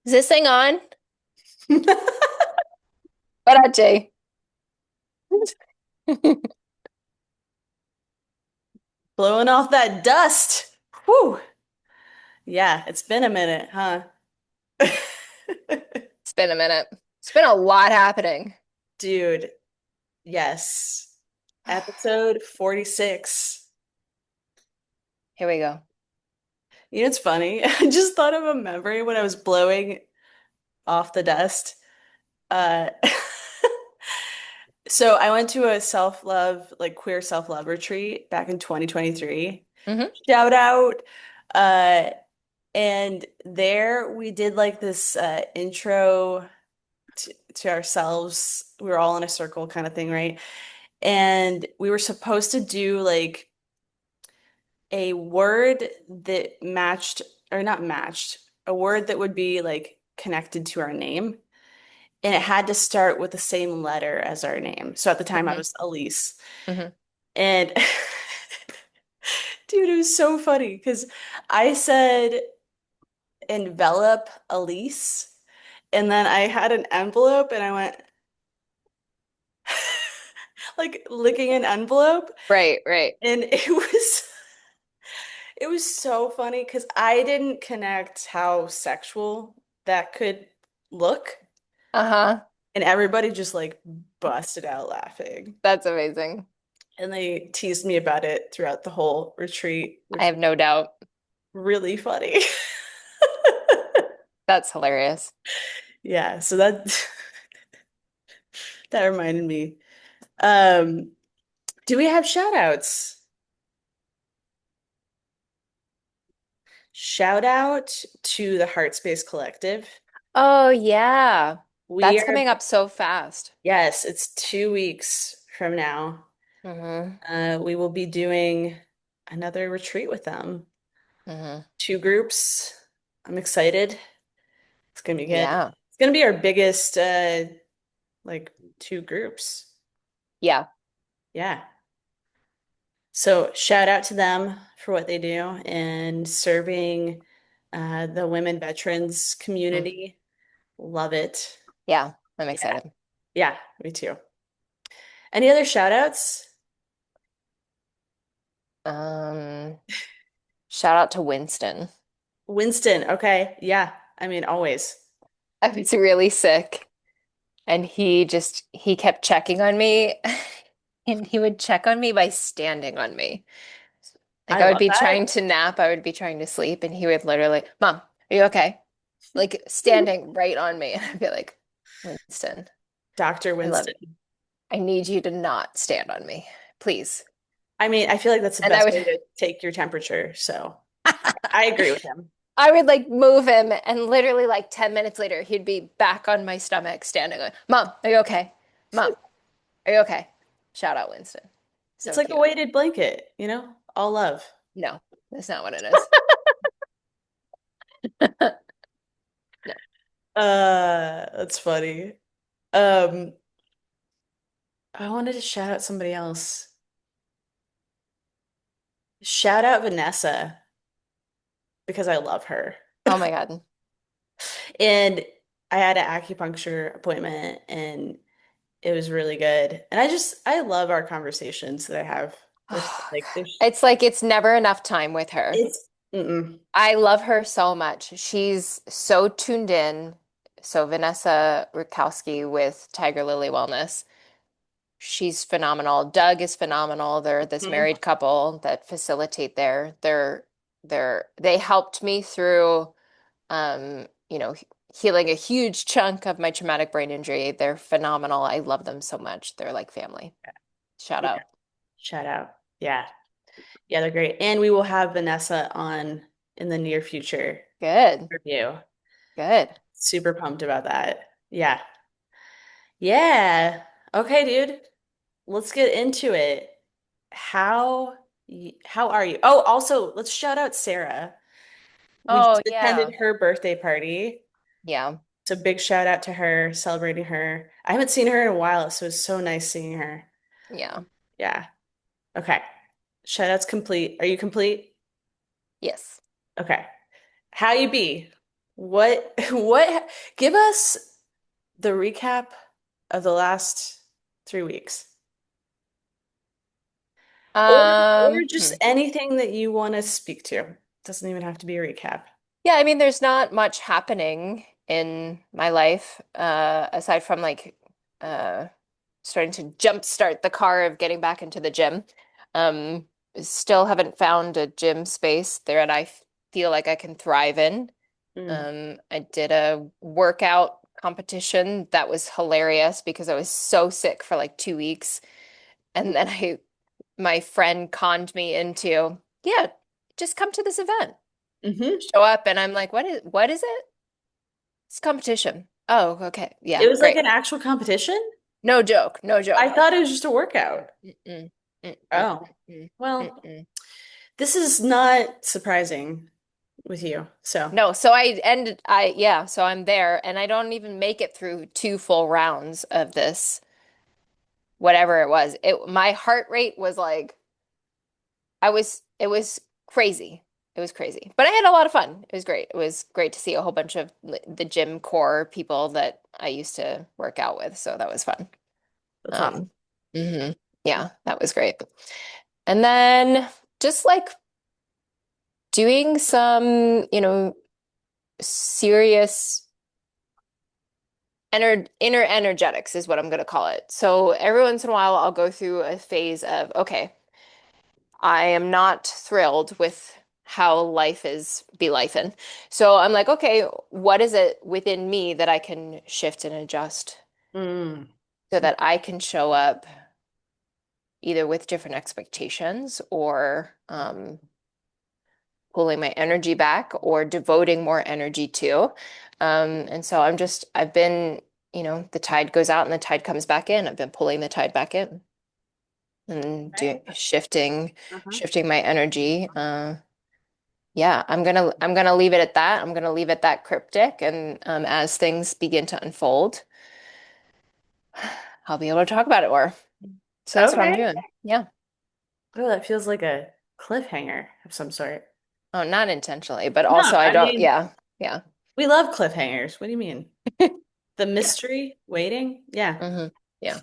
Is this thing on? Jay. Blowing off that dust. Whew. Yeah, it's been a minute, huh? It's been a minute. It's been a lot happening. Dude, yes. Episode 46. Here we go. You know, it's funny. I just thought of a memory when I was blowing off the dust. Uh, so I went to a self-love, like queer self-love retreat back in 2023. Hmm. Shout out. Uh, and there we did like this intro to ourselves. We were all in a circle kind of thing, right? And we were supposed to do like a word that matched, or not matched, a word that would be like connected to our name. And it had to start with the same letter as our name. So at the time I Hmm. was Elise. Hmm. And dude, it was so funny because I said envelop Elise. And then I had an envelope and I went like licking an envelope. Right, right. And it was so funny because I didn't connect how sexual that could look. Uh-huh. And everybody just like busted out laughing. That's amazing. And they teased me about it throughout the whole retreat, I which have was no doubt. really funny. That's hilarious. Yeah, so that that reminded me. Um, do we have shout outs? Shout out to the Heart Space Collective. Oh, yeah. We That's are, coming up so fast. yes, it's 2 weeks from now. Hmm. We will be doing another retreat with them. Hmm. Two groups. I'm excited. It's gonna be good. Yeah. It's gonna be our biggest like two groups. Yeah. Yeah. So shout out to them for what they do and serving the women veterans Mm. community. Love it. Yeah. I'm Yeah. excited. Yeah, me too. Any other shout outs? Um, Shout out to Winston. Winston. Okay. Yeah. I mean, always. I was really sick. And he kept checking on me and he would check on me by standing on me. Like I I would love be that. trying to nap, I would be trying to sleep, and he would literally, Mom, are you okay? Like standing right on me. And I'd be like, Winston, Dr. I love it. Winston. I need you to not stand on me, please. I mean, I feel like that's the And I best would way to take your temperature. So I agree with him. I would like move him and literally like 10 minutes later he'd be back on my stomach standing like, Mom, are you okay? Mom, are you okay? Shout out Winston. It's So like a cute. weighted blanket, all love. No, that's not what it is. No. That's funny. Um, I wanted to shout out somebody else. Shout out Vanessa because I love her. Oh my God. And I had an acupuncture appointment and it was really good. And I love our conversations that I have with Oh, like God. there's It's like it's never enough time with her. it's mm-mm. I love her so much. She's so tuned in. So Vanessa Rukowski with Tiger Lily Wellness. She's phenomenal. Doug is phenomenal. They're this Mhm. married couple that facilitate there. They helped me through healing a huge chunk of my traumatic brain injury. They're phenomenal. I love them so much. They're like family. Shout Yeah. out. Shout out. Yeah. Yeah, they're great. And we will have Vanessa on in the near future Good. review. Good. Super pumped about that. Yeah. Yeah. Okay, dude. Let's get into it. How are you? Oh, also, let's shout out Sarah. We Oh just yeah. attended her birthday party. Yeah. So big shout out to her, celebrating her. I haven't seen her in a while, so it's so nice seeing her. Yeah. Yeah. Okay. Shout out's complete. Are you complete? Yes. Okay. How you be? what give us the recap of the last 3 weeks. Or just Hmm. anything that you want to speak to. Doesn't even have to be a recap. Yeah, I mean, there's not much happening in my life, aside from like uh starting to jumpstart the car of getting back into the gym. Um, Still haven't found a gym space there that I feel like I can thrive in. Mm. I did a workout competition that was hilarious because I was so sick for like 2 weeks. And then my friend conned me into, yeah, just come to this event. Hmm. Show up and I'm like, what is it? It's competition. Oh, okay. It Yeah, was like great. an actual competition? No joke, no I joke. thought it was just a workout. Mm-mm, mm-mm, Oh, mm-mm, well, mm-mm. this is not surprising with you. So, No, so yeah, so I'm there and I don't even make it through two full rounds of this, whatever it was. My heart rate was like, it was crazy. It was crazy. But I had a lot of fun. It was great. It was great to see a whole bunch of the gym core people that I used to work out with. So that was fun. that's awesome. Um, mhm. Yeah, that was great. And then just like doing some, serious inner energetics is what I'm going to call it. So every once in a while, I'll go through a phase of, okay, I am not thrilled with how life is be lifing. So I'm like, okay, what is it within me that I can shift and adjust Mm. so that I can show up either with different expectations or pulling my energy back or devoting more energy to. And so I've been, the tide goes out and the tide comes back in. I've been pulling the tide back in and Right. Uh-huh. shifting my energy. Yeah, I'm gonna leave it at that. I'm gonna leave it that cryptic, and as things begin to unfold, I'll be able to talk about it more. So that's what I'm Okay. doing. Yeah. Oh, that feels like a cliffhanger of some sort. Oh, not intentionally, but No, also I I don't. mean, Yeah, yeah, we love cliffhangers. What do you mean? The yeah. mystery waiting? Yeah. Yeah,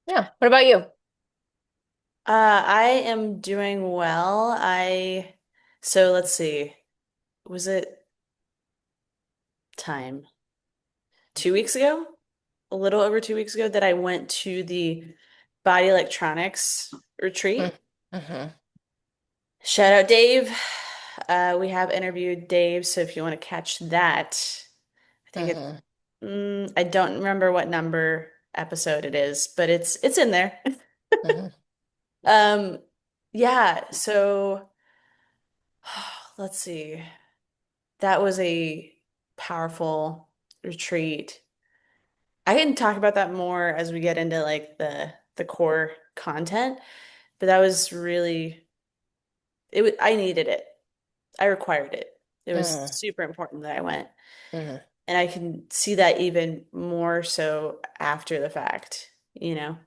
yeah. What about you? I am doing well. So let's see. Was it time? 2 weeks ago? A little over 2 weeks ago that I went to the body electronics retreat. Mm-hmm. Shout out Dave. We have interviewed Dave, so if you want to catch that, I think it, Mm-hmm. I don't remember what number episode it is, but it's in there. Mm-hmm. Um, yeah, so let's see. That was a powerful retreat. I can talk about that more as we get into like the core content, but that was really I needed it. I required it. It was Mm-hmm. super important that I went. Mm-hmm. And I can see that even more so after the fact, you know?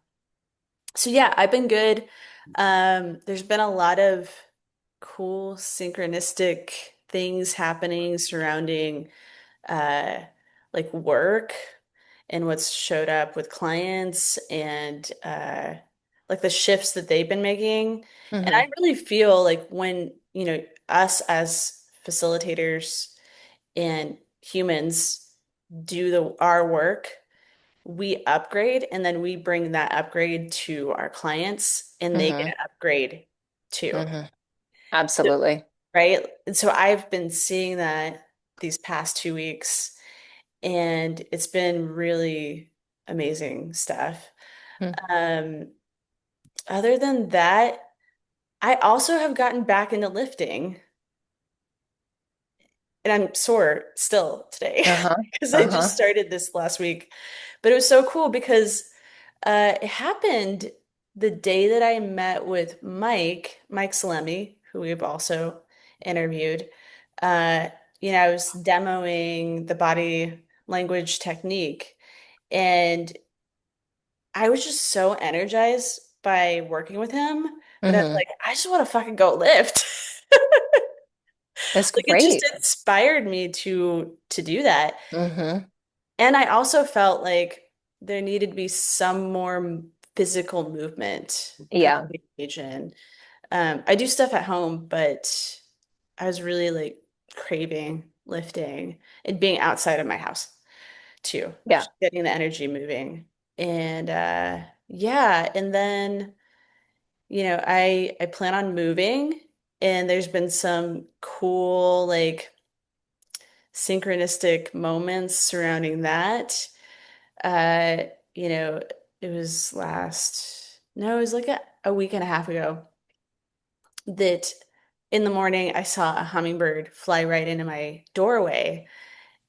So yeah, I've been good. There's been a lot of cool synchronistic things happening surrounding uh like work and what's showed up with clients and like the shifts that they've been making. And Mm-hmm. I really feel like when, us as facilitators and humans do our work, we upgrade and then we bring that upgrade to our clients and they get Mm-hmm. an upgrade too, Mm-hmm. Absolutely. right? And so I've been seeing that these past 2 weeks and it's been really amazing stuff. Um, Other than that, I also have gotten back into lifting. And I'm sore still today Uh-huh. because I just Uh-huh. started this last week. But it was so cool because it happened the day that I met with Mike Salemi, who we've also interviewed. Uh, I was demoing the body language technique, and I was just so energized by working with him that I was Mm-hmm. like, I just want to fucking go lift. That's Like it just great. inspired me to do that. Hmm. And I also felt like there needed to be some more physical movement for Yeah. me to engage in. I do stuff at home, but I was really like craving lifting and being outside of my house too, Yeah. just getting the energy moving. And yeah, and then I plan on moving, and there's been some cool like synchronistic moments surrounding that. Uh, you know, it was no, it was like a week and a half ago that in the morning I saw a hummingbird fly right into my doorway,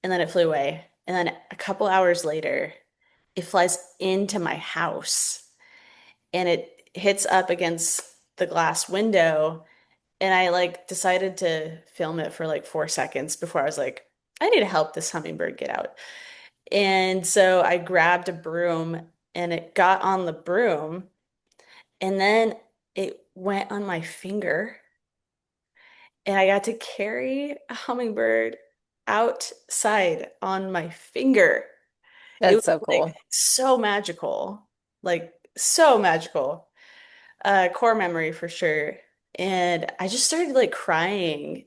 and then it flew away. And then a couple hours later, it flies into my house and it hits up against the glass window. And I like decided to film it for like 4 seconds before I was like, I need to help this hummingbird get out. And so I grabbed a broom and it got on the broom and then it went on my finger and I got to carry a hummingbird outside on my finger. It That's was so like cool. so magical, like so magical. Core memory for sure. And I just started like crying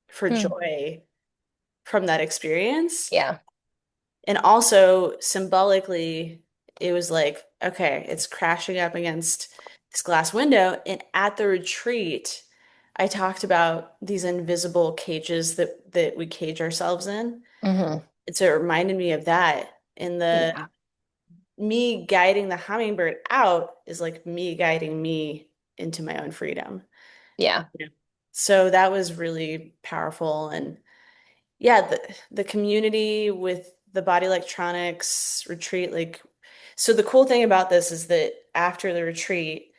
for Hmm. joy from that experience. Yeah. And also symbolically, it was like, okay, it's crashing up against this glass window. And at the retreat, I talked about these invisible cages that we cage ourselves in. Hmm. And so it reminded me of that. And the Yeah. me guiding the hummingbird out is like me guiding me into my own freedom. Yeah. Yeah. So that was really powerful. And yeah, the community with the body electronics retreat, like, so the cool thing about this is that after the retreat,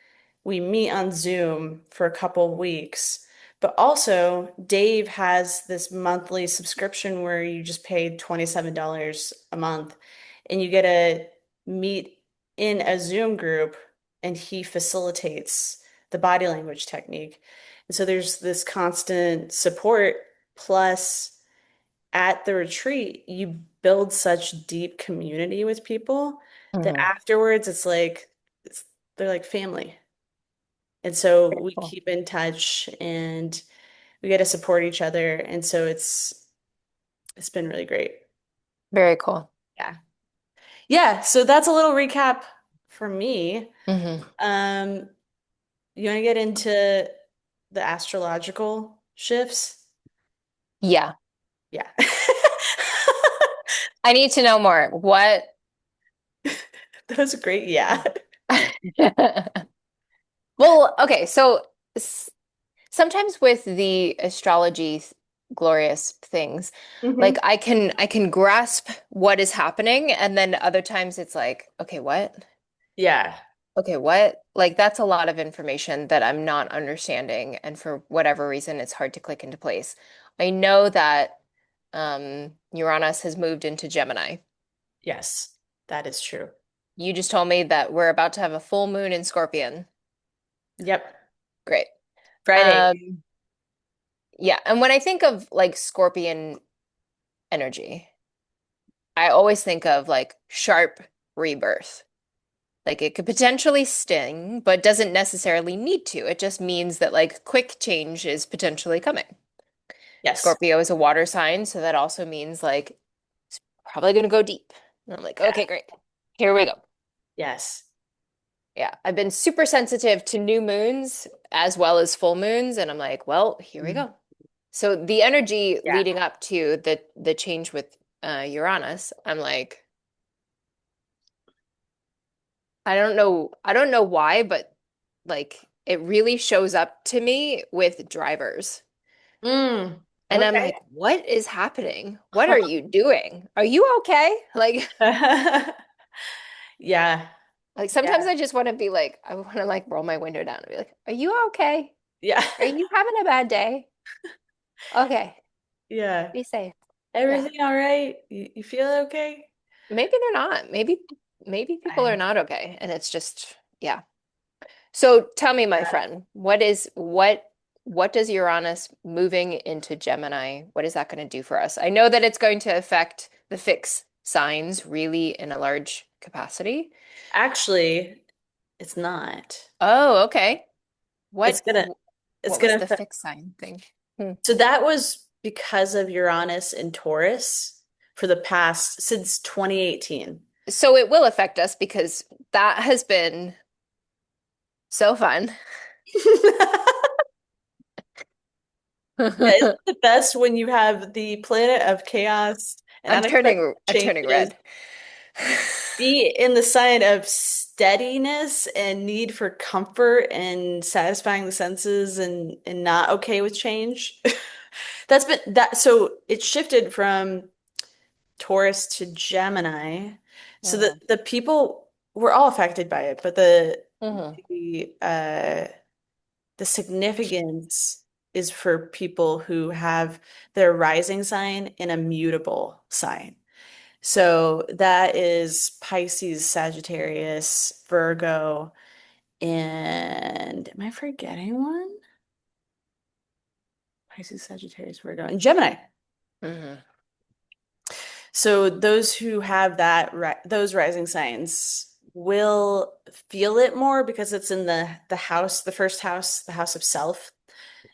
we meet on Zoom for a couple of weeks. But also, Dave has this monthly subscription where you just pay $27 a month and you get to meet in a Zoom group and he facilitates the body language technique. And so there's this constant support plus at the retreat, you build such deep community with people that Hmm. afterwards they're like family. And so we Cool. keep in touch and we get to support each other. And so it's been really great. Very cool. Yeah. Yeah, so that's a little recap for me. Hmm. Um, you want to get into the astrological shifts? Yeah. Yeah. I need to know more. What? That was a great yeah. Well, okay, so s sometimes with the astrology glorious things, like Hmm. I can grasp what is happening, and then other times it's like, okay, what? Yeah. Okay, what? Like that's a lot of information that I'm not understanding, and for whatever reason, it's hard to click into place. I know that Uranus has moved into Gemini. Yes, that is true. You just told me that we're about to have a full moon in Scorpion. Yep. Great. Friday. Um, yeah, and when I think of like Scorpion energy, I always think of like sharp rebirth. Like it could potentially sting, but doesn't necessarily need to. It just means that like quick change is potentially coming. Yes. Scorpio is a water sign, so that also means like it's probably going to go deep. And I'm like, Yeah. okay, great. Here we go. Yes. Yeah, I've been super sensitive to new moons as well as full moons, and I'm like, well, here we Mm. go. So the energy Yeah. leading up to the change with Uranus, I'm like, I don't know why, but like it really shows up to me with drivers. Mm. And I'm Okay. like, what is happening? What are you doing? Are you okay? Yeah. Like Yeah. sometimes I just want to be like, I want to like roll my window down and be like, are you okay? Yeah. Are you having a bad day? Okay, Yeah. be safe. Yeah. Everything all right? You feel okay? Maybe they're not. Maybe people are I- not okay. And it's just, yeah. So tell me, my Yeah. friend, what is what? what does Uranus moving into Gemini, what is that going to do for us? I know that it's going to affect the fixed signs really in a large capacity. Actually, it's not. Oh, okay. It's What gonna it's what was gonna the fixed sign thing? Hmm. so that was because of Uranus in Taurus for the past since 2018. So it will affect us because that has been so fun. Yeah, isn't it the best when you have the planet of chaos and unexpected I'm turning changes red. be in the sign of steadiness and need for comfort and satisfying the senses and not okay with change? That's been that so it shifted from Taurus to Gemini. So Hmm. the people were all affected by it, but Hmm. the uh the significance is for people who have their rising sign in a mutable sign. So that is Pisces, Sagittarius, Virgo, and am I forgetting one? Pisces, Sagittarius, Virgo, and Gemini. Hmm. So those who have those rising signs will feel it more because it's in the house, the first house, the house of self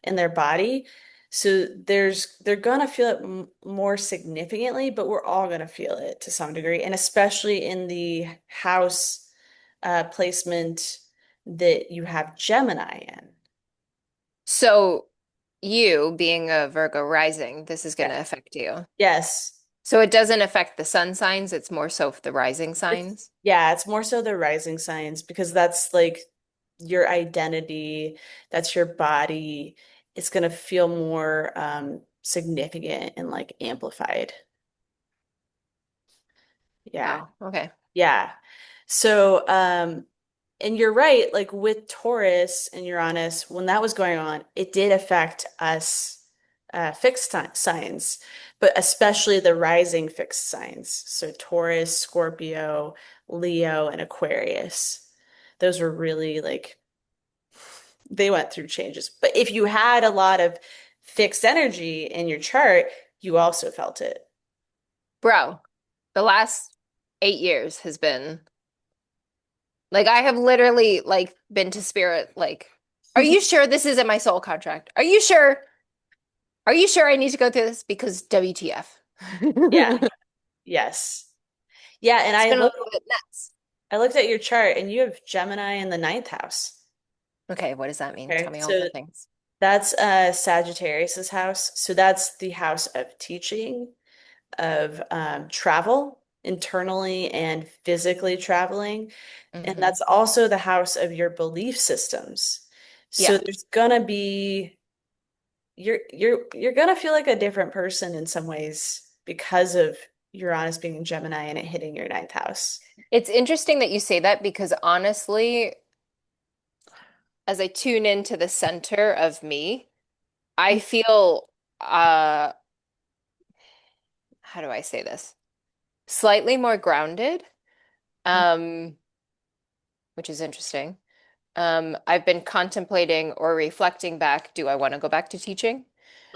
in their body. So they're gonna feel it m more significantly, but we're all gonna feel it to some degree, and especially in the house placement that you have Gemini in. So you being a Virgo rising, this is going Yeah. to affect you. Yes. So it doesn't affect the sun signs, it's more so the rising It's signs. yeah, it's more so the rising signs because that's like your identity, that's your body. It's gonna feel more significant and like amplified. Yeah. Wow. Okay. Yeah. So, and you're right, like with Taurus and Uranus, when that was going on, it did affect us fixed signs, but especially the rising fixed signs. So Taurus, Scorpio, Leo, and Aquarius. Those were really like they went through changes. But if you had a lot of fixed energy in your chart, you also felt it. Bro, the last 8 years has been like I have literally like been to spirit like, are you sure this isn't my soul contract? Are you sure? Are you sure I need to go through this? Because WTF. Yeah. Yes. Yeah, and It's been a little bit nuts. I looked at your chart and you have Gemini in the ninth house. Okay, what does that mean? Tell Okay, me all the so things. that's Sagittarius's house. So that's the house of teaching, of travel, internally and physically traveling. And Hmm. that's also the house of your belief systems. So Yeah. there's gonna be you're gonna feel like a different person in some ways because of Uranus being in Gemini and it hitting your ninth house. It's interesting that you say that because honestly, as I tune into the center of me, I feel how do I say this? Slightly more grounded, um, which is interesting. I've been contemplating or reflecting back, do I want to go back to teaching?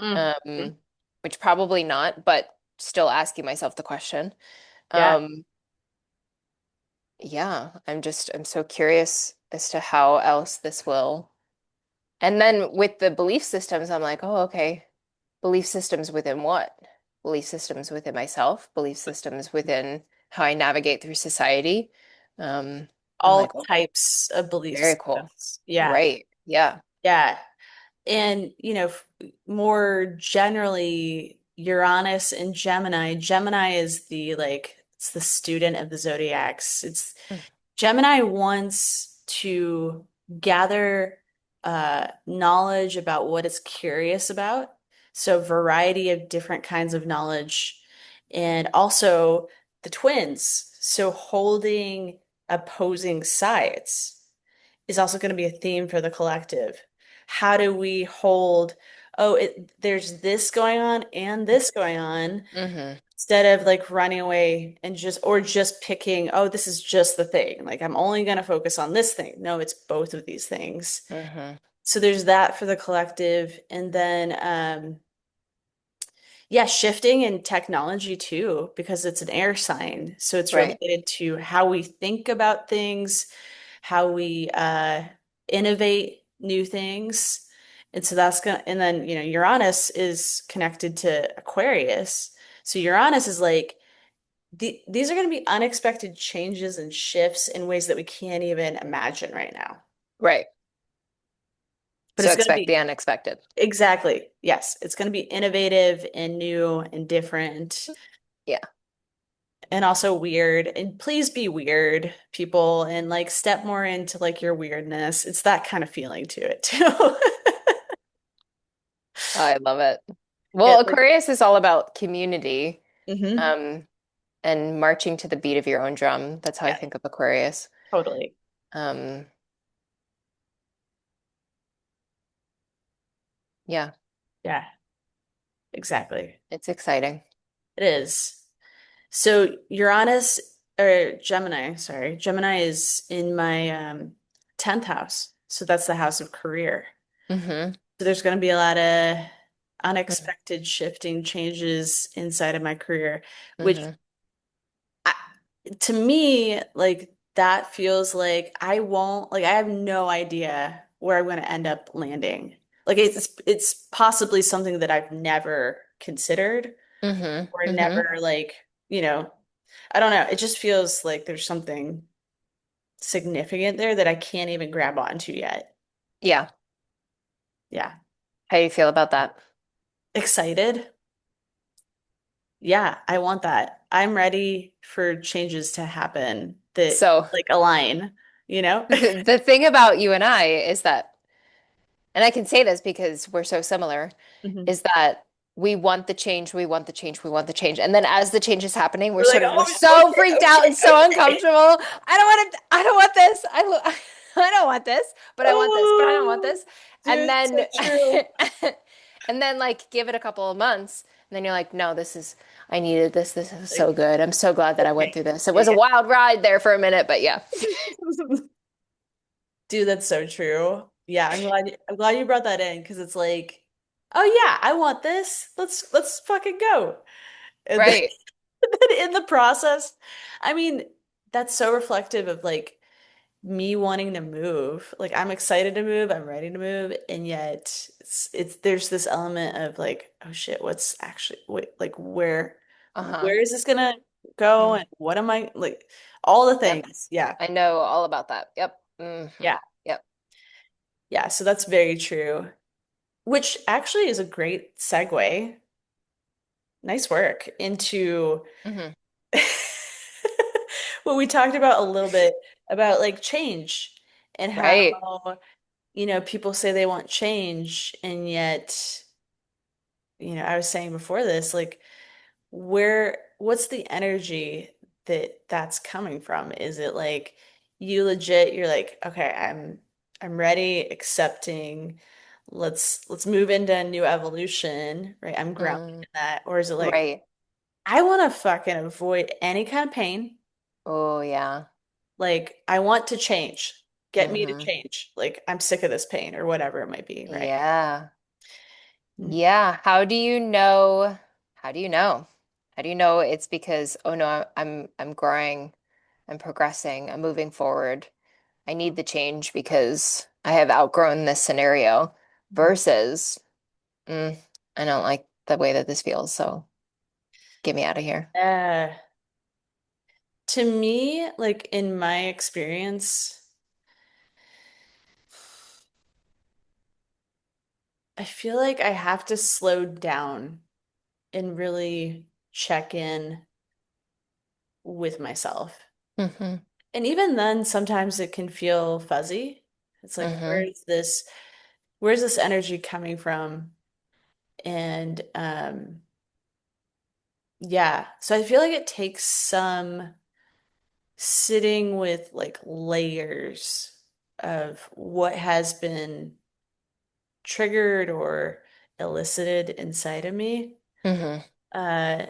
Mm. Um, which probably not, but still asking myself the question. Yeah. Um, yeah, I'm so curious as to how else this will. And then with the belief systems, I'm like, oh, okay. Belief systems within what? Belief systems within myself, belief systems within how I navigate through society. I'm All like, oh, types of belief very cool. systems. Yeah. Right. Yeah. Yeah. And, more generally, Uranus and Gemini. Gemini is it's the student of the zodiacs. It's Mm. Gemini wants to gather knowledge about what it's curious about. So, variety of different kinds of knowledge. And also the twins. So, holding opposing sides is also going to be a theme for the collective. How do we hold, there's this going on and this going on, Hmm. instead of like running away and just picking, oh, this is just the thing. Like I'm only going to focus on this thing. No, it's both of these things. Hmm. So there's that for the collective. And then yeah, shifting in technology too, because it's an air sign. So it's Right. related to how we think about things, how we innovate new things. And so that's gonna, and then, Uranus is connected to Aquarius. So Uranus is like, these are going to be unexpected changes and shifts in ways that we can't even imagine right now. Right. But So it's going to expect be the unexpected. exactly, yes, it's going to be innovative and new and different Yeah. and also weird. And please be weird, people, and like step more into like your weirdness. It's that kind of feeling to it too. I love it. Well, It like, Aquarius is all about community, hmm. um, and marching to the beat of your own drum. That's how I Yeah, think of Aquarius. totally. Um, yeah, Yeah, exactly. it's exciting. It is. So Uranus or Gemini, sorry, Gemini is in my 10th house. So that's the house of career. Hmm. So there's going to be a lot of unexpected shifting changes inside of my career, which Hmm. I, to me, like that feels like I won't, like I have no idea where I'm going to end up landing. Like it's possibly something that I've never considered Hmm. or Hmm. never like, you know, I don't know. It just feels like there's something significant there that I can't even grab onto yet. Yeah. Yeah. How do you feel about that? Excited? Yeah, I want that. I'm ready for changes to happen that So like align, you know? the thing about you and I is that, and I can say this because we're so similar, Mhm. is that we want the change, we want the change, we want the change. And then as the change is happening, We're like, we're oh, so okay, freaked out okay, and so okay. uncomfortable. I don't want this. I don't want this, but I want this, but I don't want Oh, this. And dude, so then true. and then like give it a couple of months, and then you're like, no, this is I needed this. This is so Like, good. I'm so glad that I went okay. through this. It was a Yeah. wild ride there for a minute, but yeah. Dude, that's so true. Yeah, I'm glad you brought that in because it's like, oh yeah, I want this. Let's fucking go. And then, Right. then in the process, I mean, that's so reflective of like me wanting to move. Like I'm excited to move, I'm ready to move, and yet it's there's this element of like, oh shit, what's actually wait, like Uh-huh. where is this gonna go Mm. and what am I like all the Yep. things. Yeah. I know all about that. Yep. Yeah. Yep. Yeah, so that's very true. Which actually is a great segue. Nice work into Hmm. what we talked about a little bit about like change and how, Right. people say they want change and yet, I was saying before this, like what's the energy that's coming from? Is it like you legit, you're like, okay, I'm ready, accepting, let's move into a new evolution, right? I'm grounded Mm, in that. Or is it like, right. I want to fucking avoid any kind of pain. Oh, yeah. Like, I want to change. Get me to Hmm. change. Like, I'm sick of this pain or whatever it might be, right? Yeah. Mm. Yeah. How do you know? How do you know? How do you know it's because, oh no, I'm growing, I'm progressing, I'm moving forward. I need the change because I have outgrown this scenario versus, mm, I don't like the way that this feels, so get me out of here. Uh, to me, like in my experience, I feel like I have to slow down and really check in with myself. Hmm. And even then, sometimes it can feel fuzzy. It's like, Hmm. where's this energy coming from? And yeah, so I feel like it takes some sitting with like layers of what has been triggered or elicited inside of me. Hmm. Uh,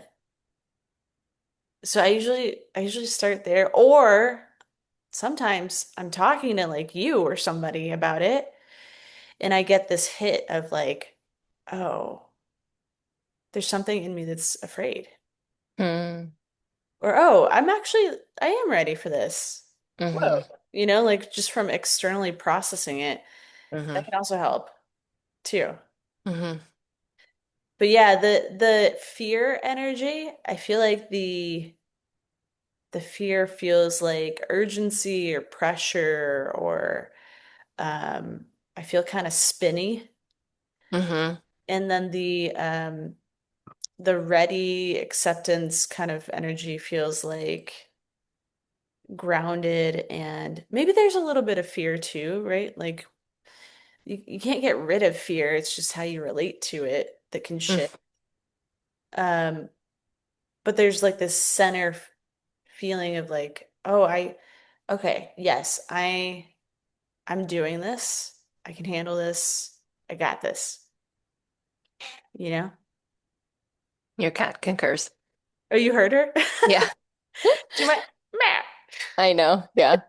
so I usually start there, or sometimes I'm talking to like you or somebody about it, And I get this hit of like, oh, there's something in me that's afraid. Hmm. Or, oh, I am ready for this. Whoa. Hmm. Like just from externally processing it, that Hmm. can also help too. Hmm. But yeah, the fear energy, I feel like the fear feels like urgency or pressure or um I feel kind of spinny. Hmm. And then the ready acceptance kind of energy feels like grounded, and maybe there's a little bit of fear too, right? Like you can't get rid of fear. It's just how you relate to it that can shift. Um, but there's like this feeling of like, oh, okay, yes, I'm doing this. I can handle this. I got this, you know? Your cat concurs. Oh, you heard her? Yeah, She went, meh. I know. Yeah.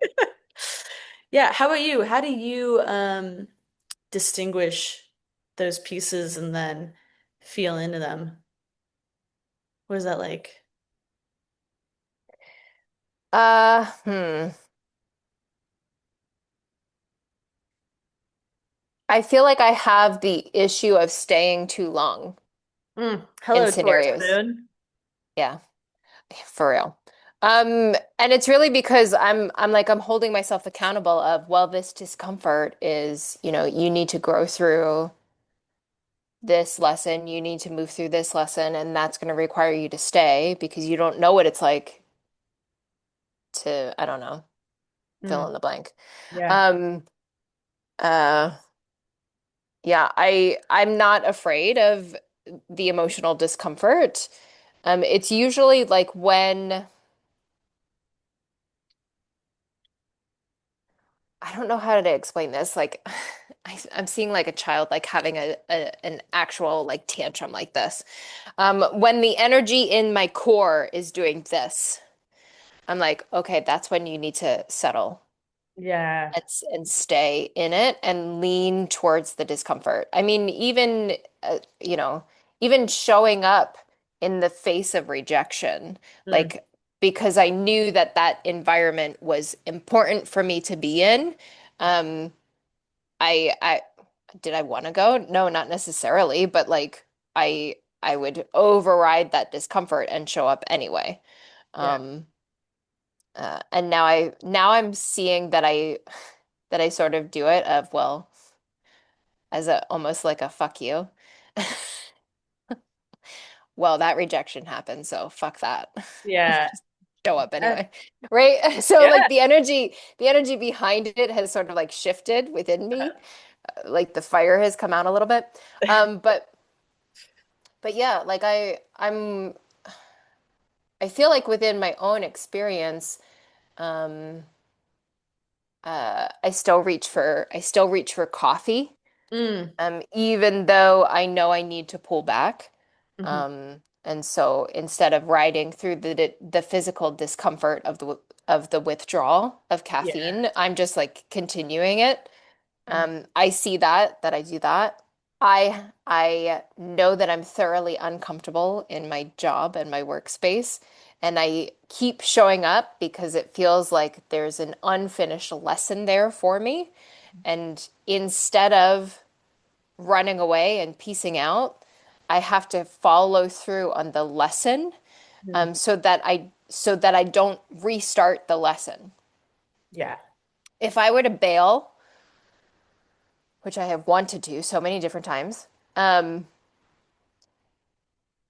Yeah, how about you? How do you distinguish those pieces and then feel into them? What is that like? Hmm. I feel like I have the issue of staying too long in Hello, Taurus scenarios. moon. Yeah, for real. And it's really because I'm holding myself accountable of, well, this discomfort is, you need to grow through this lesson, you need to move through this lesson, and that's going to require you to stay because you don't know what it's like to, I don't know, fill Mm, in the blank. yeah. Um, uh, yeah, I'm not afraid of the emotional discomfort. It's usually like when I don't know how to explain this. Like I'm seeing like a child like having an actual like tantrum like this. When the energy in my core is doing this, I'm like, okay, that's when you need to settle Yeah. and stay in it and lean towards the discomfort. I mean, even showing up in the face of rejection, Mm, like because I knew that that environment was important for me to be in. Um, I did I want to go? No, not necessarily, but like I would override that discomfort and show up anyway. yeah. Um, and now I'm seeing that I sort of do it of, well, as a almost like a fuck you. Well, that rejection happened, so fuck that. Yeah. Just show up Yeah. anyway. Right? So Yeah. like the energy behind it has sort of like shifted within me. Like the fire has come out a little bit. But yeah, like I feel like within my own experience, um I still reach for coffee. Mm, Even though I know I need to pull back. hmm And so instead of riding through the physical discomfort of the withdrawal of Yeah. caffeine, I'm just like continuing it. Mm, I see that I do that. I know that I'm thoroughly uncomfortable in my job and my workspace, and I keep showing up because it feels like there's an unfinished lesson there for me. And instead of running away and piecing out, I have to follow through on the lesson, mm, so that I don't restart the lesson. yeah. If I were to bail, which I have wanted to so many different times,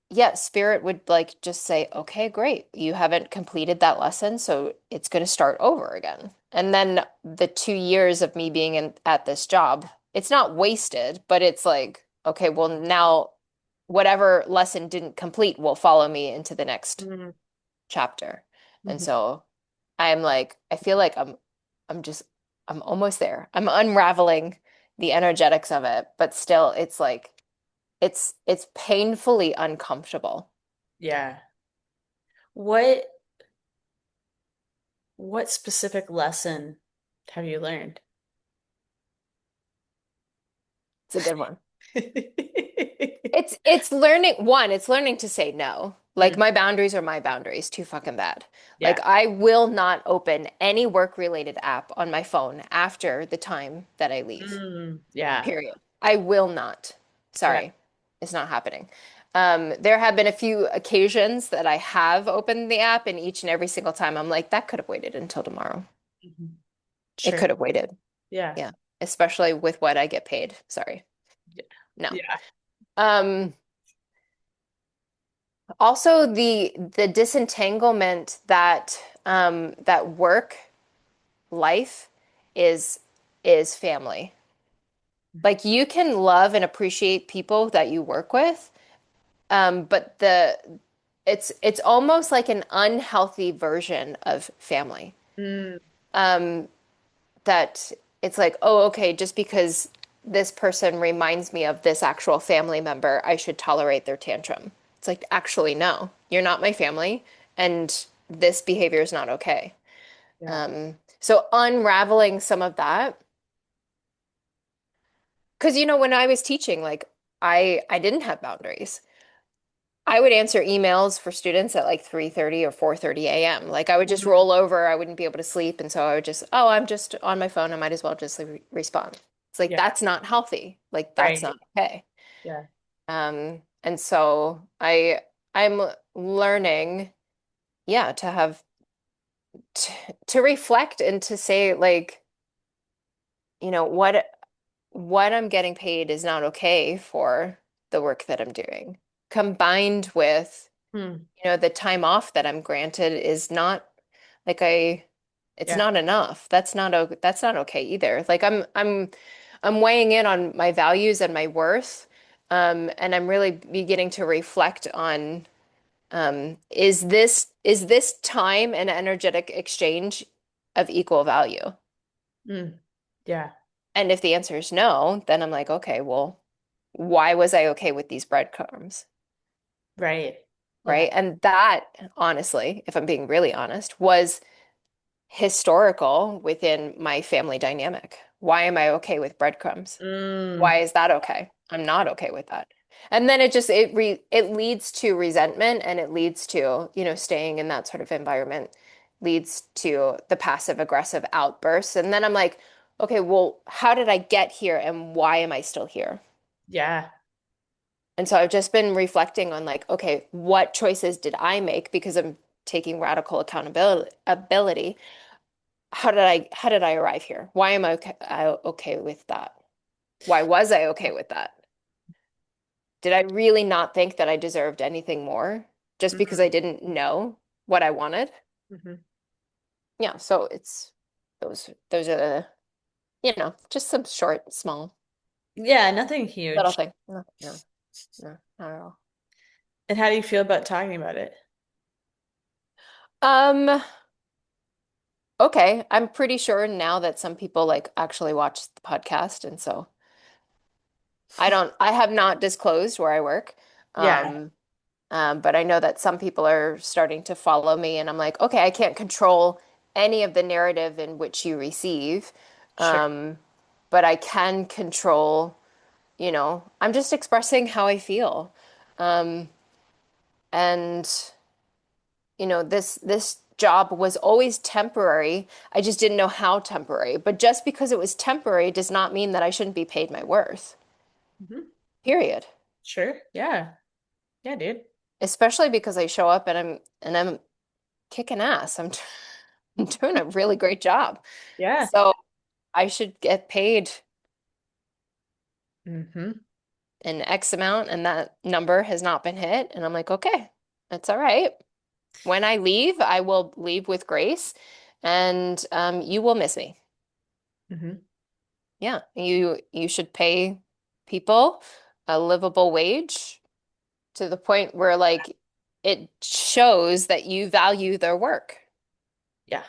yeah, Spirit would like just say, okay, great. You haven't completed that lesson, so it's going to start over again. And then the 2 years of me being at this job, it's not wasted, but it's like, okay, well, now whatever lesson didn't complete will follow me into the next Mm, chapter. And mhm. so I'm like, I feel like I'm just, I'm almost there. I'm unraveling the energetics of it, but still, it's like, it's painfully uncomfortable. Yeah. What what specific lesson have you learned? It's a good one. It's learning one, it's learning to say no. Like Mm, my boundaries are my boundaries, too fucking bad. Like yeah. I will not open any work-related app on my phone after the time that I leave. Yeah. Period. I will not. Yeah. Sorry. It's not happening. There have been a few occasions that I have opened the app, and each and every single time I'm like, that could have waited until tomorrow. Mhm. It Sure. could have waited. Yeah. Yeah. Especially with what I get paid. Sorry. Yeah. No. Yeah. Um, Also, the disentanglement that that work life is is family. Like you can love and appreciate people that you work with, but it's almost like an unhealthy version of family. Mm, Um, that it's like, oh, okay, just because this person reminds me of this actual family member, I should tolerate their tantrum. It's like, actually, no, you're not my family, and this behavior is not okay. yeah. So unraveling some of that, because when I was teaching, like I didn't have boundaries. I would answer emails for students at like 3:30 or 4:30 a.m. Like I would just Mhm. roll over, I wouldn't be able to sleep, and so I would just, oh, I'm just on my phone, I might as well just respond. It's like Yeah. that's not healthy. Like that's Right. not okay. Yeah. And so I'm learning, yeah, to have to reflect and to say like, what I'm getting paid is not okay for the work that I'm doing, combined with Hmm. the time off that I'm granted is not like it's Yeah. not enough. That's not okay either. Like I'm weighing in on my values and my worth. And I'm really beginning to reflect on is this time and energetic exchange of equal value? Mm. Yeah. And if the answer is no, then I'm like, okay, well, why was I okay with these breadcrumbs? Right. Yeah. Right. And that, honestly, if I'm being really honest, was historical within my family dynamic. Why am I okay with breadcrumbs? Mm. Why is that okay? I'm not okay with that. And then it leads to resentment, and it leads to, staying in that sort of environment leads to the passive aggressive outbursts. And then I'm like, okay, well, how did I get here and why am I still here? Yeah. And so I've just been reflecting on like, okay, what choices did I make because I'm taking radical accountability. How did I arrive here? Why am I okay with that? Why was I okay with that? Did I really not think that I deserved anything more just because I Mm. didn't know what I wanted? Hmm. Yeah, so it's those are just some short, small Yeah, nothing little huge. thing. No, no, no, not at all. And how do you feel about talking about it? Um, okay, I'm pretty sure now that some people like actually watch the podcast, and so I have not disclosed where I work. Yeah, Um, but I know that some people are starting to follow me, and I'm like, okay, I can't control any of the narrative in which you receive, sure. um, but I can control, I'm just expressing how I feel. Um, and, this job was always temporary. I just didn't know how temporary. But just because it was temporary does not mean that I shouldn't be paid my worth, Hmm. period. Sure. Yeah. Yeah, dude. Especially because I show up and I'm kicking ass. I'm doing a really great job. Yeah. So I should get paid Hmm. an X amount, and that number has not been hit. And I'm like, okay, that's all right. When I leave, I will leave with grace, and you will miss me. Hmm. Yeah, you should pay people a livable wage to the point where like it shows that you value their work. Yeah.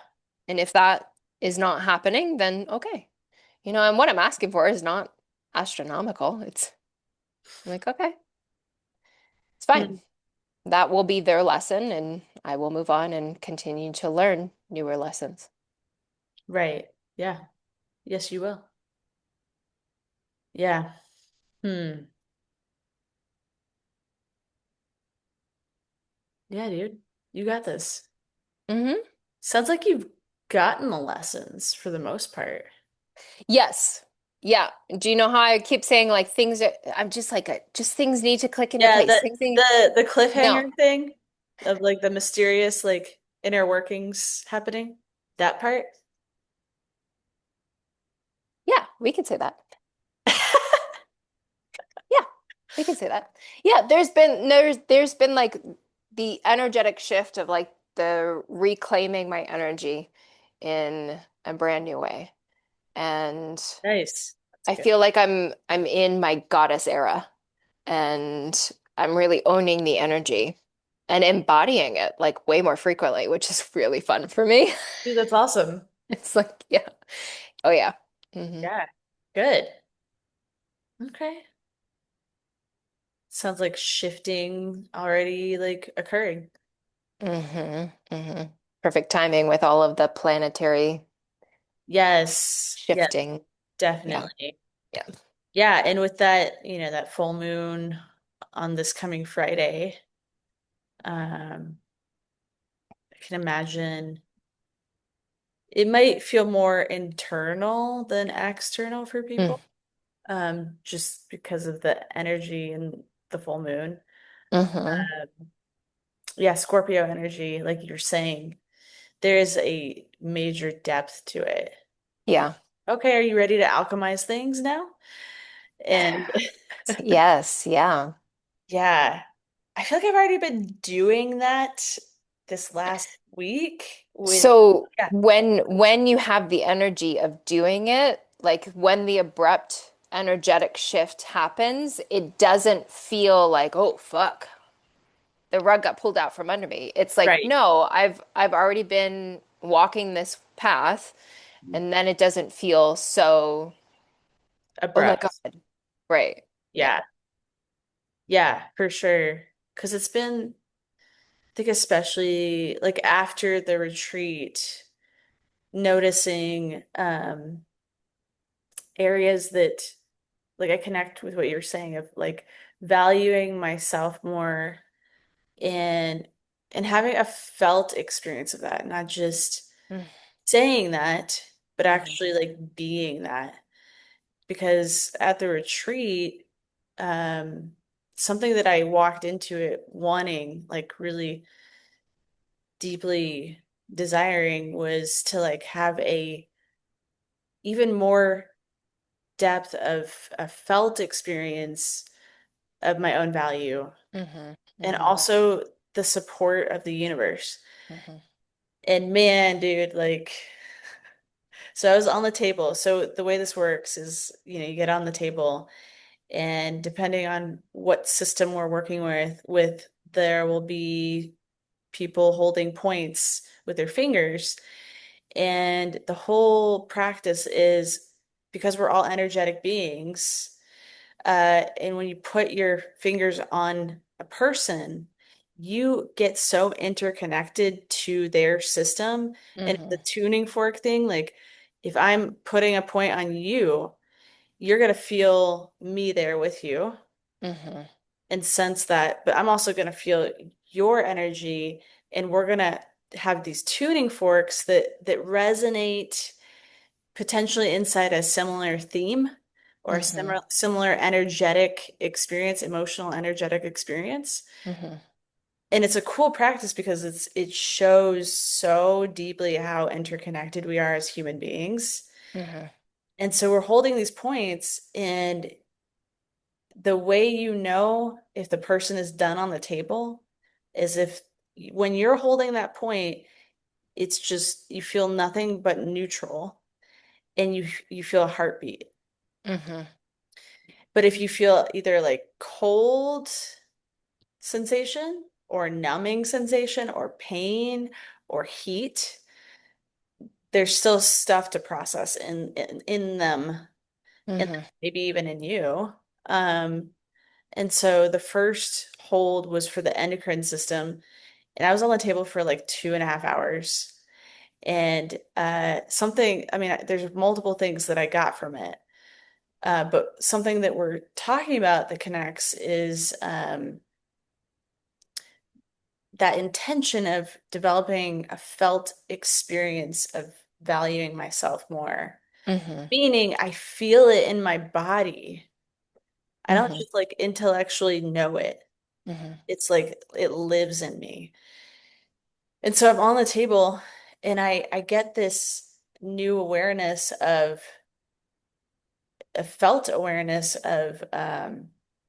And if that is not happening, then okay. And what I'm asking for is not astronomical. I'm like, okay, it's fine. Hmm. That will be their lesson, and I will move on and continue to learn newer lessons. Right. Yeah. Yes, you will. Yeah. Hmm. Yeah, dude. You got this. Hmm. Sounds like you've gotten the lessons for the most part. Yes. Yeah. Do you know how I keep saying like things are, I'm just like, just things need to click into Yeah, place. Things need, the no. cliffhanger thing of like the mysterious like inner workings happening. That part. Yeah, we can say that. Yeah, we can say that. Yeah, there's been like the energetic shift of like the reclaiming my energy in a brand new way. And Nice. That's I good. feel like I'm in my goddess era and I'm really owning the energy and embodying it like way more frequently, which is really fun for me. Dude, that's awesome. It's like, yeah. Oh yeah. Hmm. Yeah. Good. Okay. Sounds like shifting already like occurring. Hmm. Hmm. Perfect timing with all of the planetary Yes. Yes, shifting. Yeah. definitely. Yeah. Yeah, and with that, that full moon on this coming Friday, um, I can imagine it might feel more internal than external for people, just because of the energy and the full moon. Mm-hmm. Yeah, Scorpio energy, like you're saying, there is a major depth to it. Yeah. Okay, are you ready to alchemize things now? And Yes. Yeah. yeah, I feel like I've already been doing that this last week with, So yeah, when you have the energy of doing it, like when the abrupt energetic shift happens, it doesn't feel like, oh fuck, the rug got pulled out from under me. It's like, right, no, I've already been walking this path, and then it doesn't feel so, oh my abrupt. God. Right. Yeah. Yeah, yeah, for sure. Because it's been, I think, especially like after the retreat, noticing areas that like I connect with what you're saying of like valuing myself more and having a felt experience of that, not just saying that, but Mm-hmm. actually like being that. Because at the retreat, um, something that I walked into it wanting, like really deeply desiring was to like have a even more depth of a felt experience of my own value Mm-hmm. and Mm-hmm. also the support of the universe. Mm-hmm. And man, dude, like, so I was on the table. So the way this works is, you get on the table, and depending on what system we're working with, there will be people holding points with their fingers. And the whole practice is because we're all energetic beings, and when you put your fingers on a person, you get so interconnected to their system. And the Mm-hmm. tuning fork thing, like if I'm putting a point on you, you're going to feel me there with you Mm-hmm. and sense that, but I'm also going to feel your energy, and we're going to have these tuning forks that resonate potentially inside a similar theme or a Mm-hmm. similar energetic experience, emotional energetic experience. Mm-hmm. And it's a cool practice because it shows so deeply how interconnected we are as human beings. Mm-hmm. And so we're holding these points, and the way you know if the person is done on the table is if when you're holding that point, it's just you feel nothing but neutral, and you feel a heartbeat. Mm-hmm. But if you feel either like cold sensation or numbing sensation or pain or heat, there's still stuff to process in them, and Mm-hmm. maybe even in you. Um, and so the first hold was for the endocrine system, and I was on the table for like 2.5 hours. And something, I mean, there's multiple things that I got from it. But something that we're talking about that connects is that intention of developing a felt experience of valuing myself more. Hmm. Meaning, I feel it in my body. I don't Hmm. just like intellectually know it. Hmm. It's like it lives in me. And so I'm on the table and I get this new awareness of a felt awareness of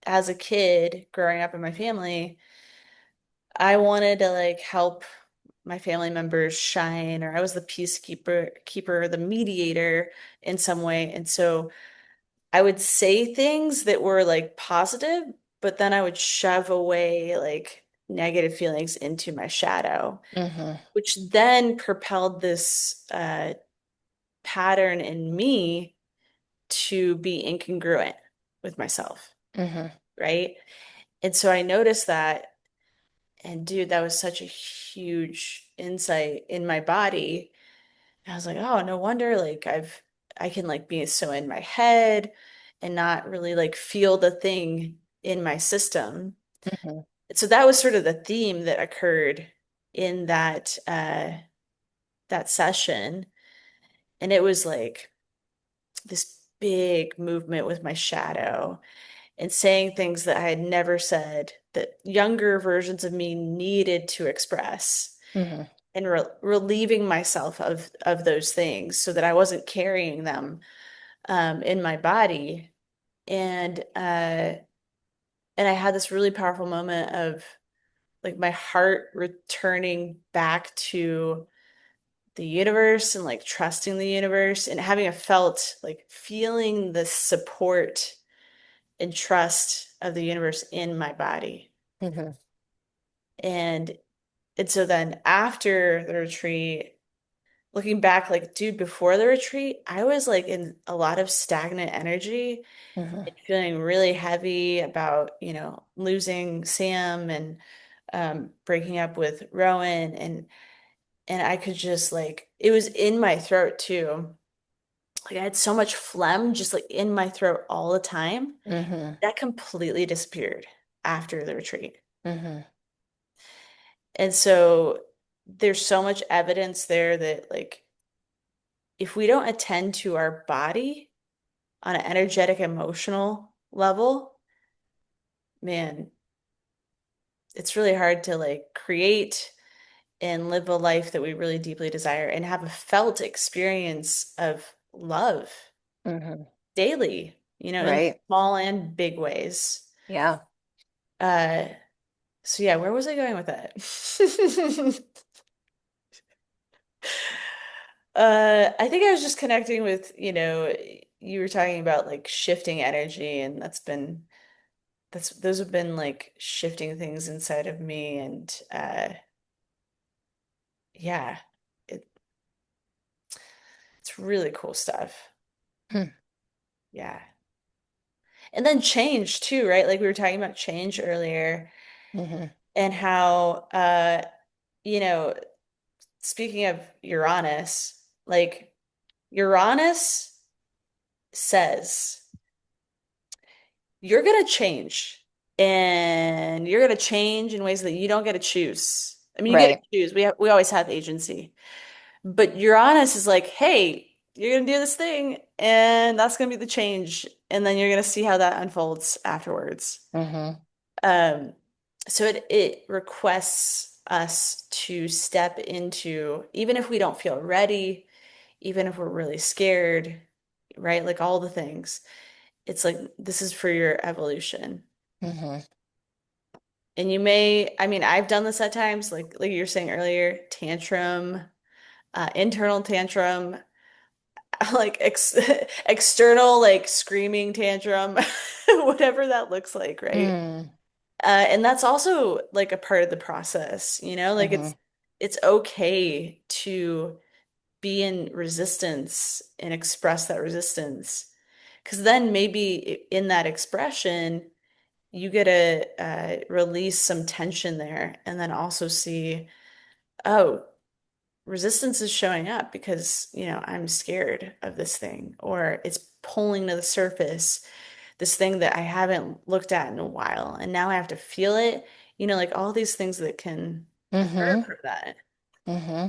as a kid growing up in my family, I wanted to like help my family members shine, or I was the keeper, the mediator in some way. And so I would say things that were like positive, but then I would shove away like negative feelings into my shadow, Hmm. which then propelled this pattern in me to be incongruent with myself, Hmm. right? And so I noticed that, and dude, that was such a huge insight in my body. I was like, oh, no wonder like I can like be so in my head and not really like feel the thing in my system. Hmm. So that was sort of the theme that occurred in that session. And it was like this big movement with my shadow and saying things that I had never said that younger versions of me needed to express Hmm. and relieving myself of those things so that I wasn't carrying them in my body. And and I had this really powerful moment of like my heart returning back to the universe and like trusting the universe and having a felt like feeling the support and trust of the universe in my body. Hmm. And and so then after the retreat, looking back, like, dude, before the retreat, I was like in a lot of stagnant energy Hmm. and feeling really heavy about, losing Sam and breaking up with Rowan and I could just like it was in my throat too. Like I had so much phlegm just like in my throat all the time. Hmm. That completely disappeared after the retreat. Hmm. And so there's so much evidence there that like if we don't attend to our body on an energetic emotional level, man, it's really hard to like create and live a life that we really deeply desire and have a felt experience of love Hmm. daily, in Right. small and big ways. Yeah. Uh, so yeah, where was I going with that? I think I was just connecting with, you were talking about like shifting energy, and those have been like shifting things inside of me, and yeah, it, it's really cool stuff. Yeah. And then change too, right? Like we were talking about change earlier Hmm. and how you know, speaking of Uranus, like Uranus says you're gonna change and you're gonna change in ways that you don't get to choose. I mean, you get to Right. choose. We always have agency. But Uranus is like, hey, you're gonna do this thing, and that's gonna be the change, and then you're gonna see how that unfolds afterwards. Hmm. Um, so it requests us to step into, even if we don't feel ready, even if we're really scared, right? Like all the things. It's like this is for your evolution. Hmm. And you may, I mean, I've done this at times, like you were saying earlier, tantrum, internal tantrum, like external like screaming tantrum, whatever that looks like, right? Mm. And that's also like a part of the process, like Hmm. it's okay to be in resistance and express that resistance. Because then maybe in that expression, you get to release some tension there and then also see, oh, resistance is showing up because, I'm scared of this thing, or pulling to the surface, this thing that I haven't looked at in a while, and now I have to feel it, like all these things that can occur Mm-hmm. from that. Mm-hmm.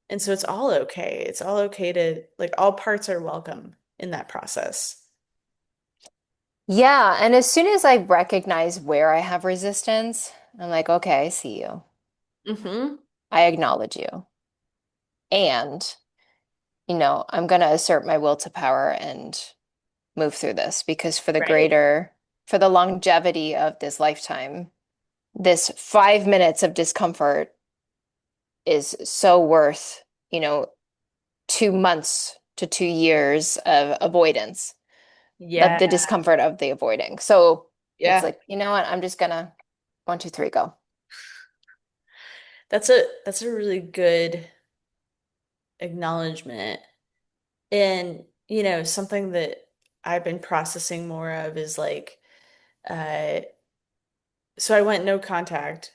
And so it's all okay. It's all okay to, like, all parts are welcome in that process. Yeah, and as soon as I recognize where I have resistance, I'm like, okay, I see you. Mm-hmm. I acknowledge you. And, I'm going to assert my will to power and move through this because Right. for the longevity of this lifetime, this 5 minutes of discomfort is so worth, you know, 2 months to 2 years of avoidance, Yeah. the discomfort of the avoiding. So it's Yeah. like, you know what? I'm just gonna 1, 2, 3, go. That's a really good acknowledgement. And, something that I've been processing more of is like, uh, so I went no contact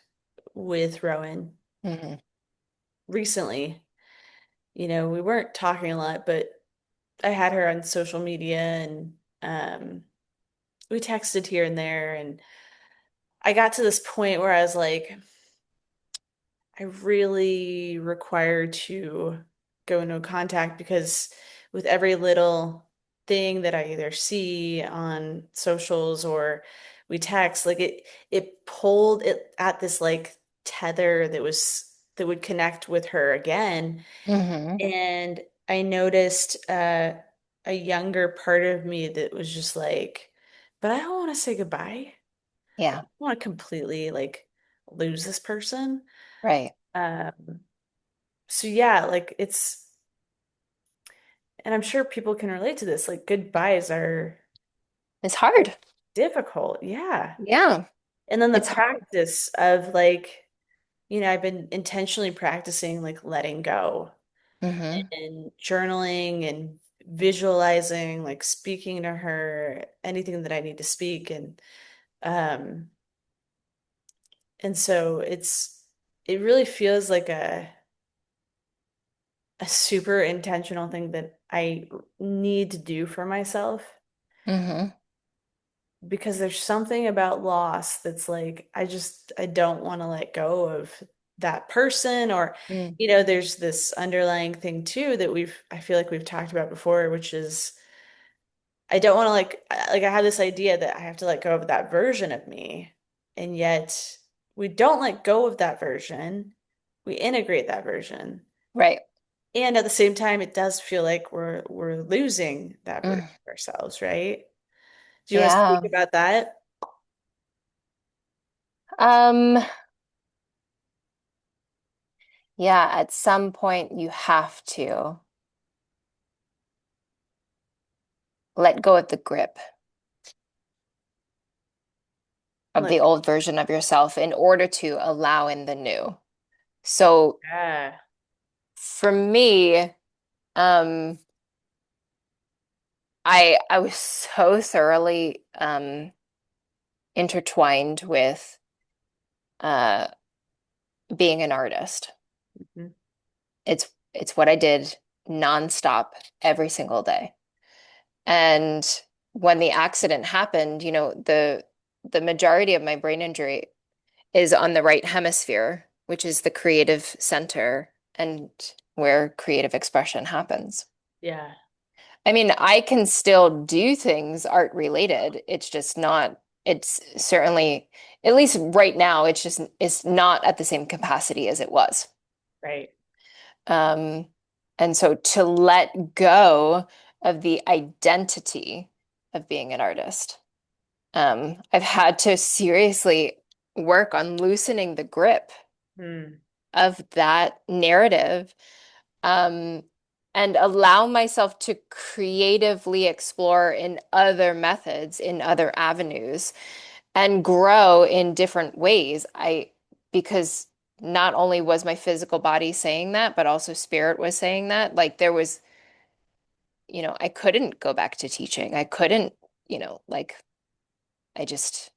with Rowan Hmm. recently. We weren't talking a lot, but I had her on social media and we texted here and there. And I got to this point where I was like, I really require to go no contact because with every little thing that I either see on socials or we text, like it pulled it at this like tether that would connect with her again. Hmm. And I noticed a younger part of me that was just like, but I don't want to say goodbye. I Yeah, don't want to completely like lose this person. right. Um, so yeah, like and I'm sure people can relate to this. Like goodbyes It's are hard. difficult. Yeah. Yeah, And then the it's hard. practice of like, I've been intentionally practicing like letting go Hmm. and journaling and visualizing, like speaking to her, anything that I need to speak. Um, and so it really feels like a super intentional thing that I need to do for myself Hmm. because there's something about loss that's like I don't want to let go of that person or Mm. there's this underlying thing too that I feel like we've talked about before, which is I don't want to like I have this idea that I have to let go of that version of me, and yet we don't let go of that version. We integrate that version. Right. And at the same time, it does feel like we're losing that version Mm. of ourselves, right? Do you want to speak Yeah. about that? Um, yeah, at some point you have to let go of the grip of the Like, old version of yourself in order to allow in the new. So yeah. for me, um, I was so thoroughly intertwined with uh being an artist. Mhm. It's what I did nonstop every single day. And when the accident happened, the majority of my brain injury is on the right hemisphere, which is the creative center and where creative expression happens. Yeah. I mean, I can still do things art related. It's just not, it's certainly, at least right now, it's not at the same capacity as it was. Right. Um, and so to let go of the identity of being an artist, I've had to seriously work on loosening the grip Hmm. of that narrative, um, and allow myself to creatively explore in other methods, in other avenues, and grow in different ways. Because not only was my physical body saying that, but also spirit was saying that. Like there was, I couldn't go back to teaching. I couldn't, like I just,